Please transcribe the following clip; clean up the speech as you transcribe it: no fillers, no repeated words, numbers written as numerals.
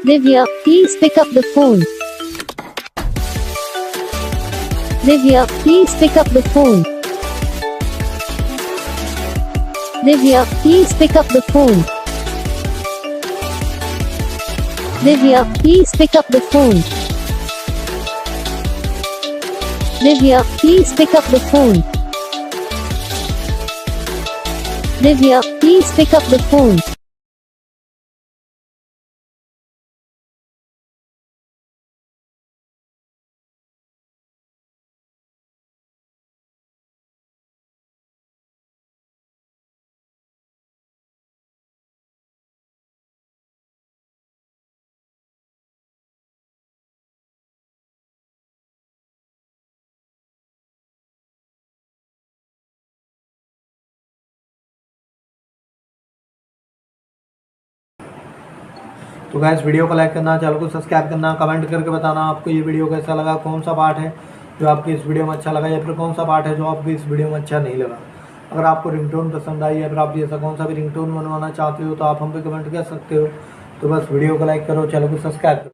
Divya, please pick up the phone. Divya, please pick up the phone. Divya, please pick up the phone. Divya, please pick up the phone. Divya, please pick up the phone. Divya, please pick up the phone. तो guys video को like करना, channel को subscribe करना, comment करके बताना आपको ये video कैसा लगा, कौन सा पार्ट है जो आपकी इस वीडियो में अच्छा लगा या फिर कौन सा पार्ट है जो आपकी इस वीडियो में अच्छा नहीं लगा। अगर आपको रिंगटोन पसंद आई या फिर आप जैसा कौन सा भी रिंगटोन बनवाना चाहते हो तो आप हम पे कमेंट कर सकते हो। तो बस वीडियो को लाइक करो, चैनल को सब्सक्राइब करो।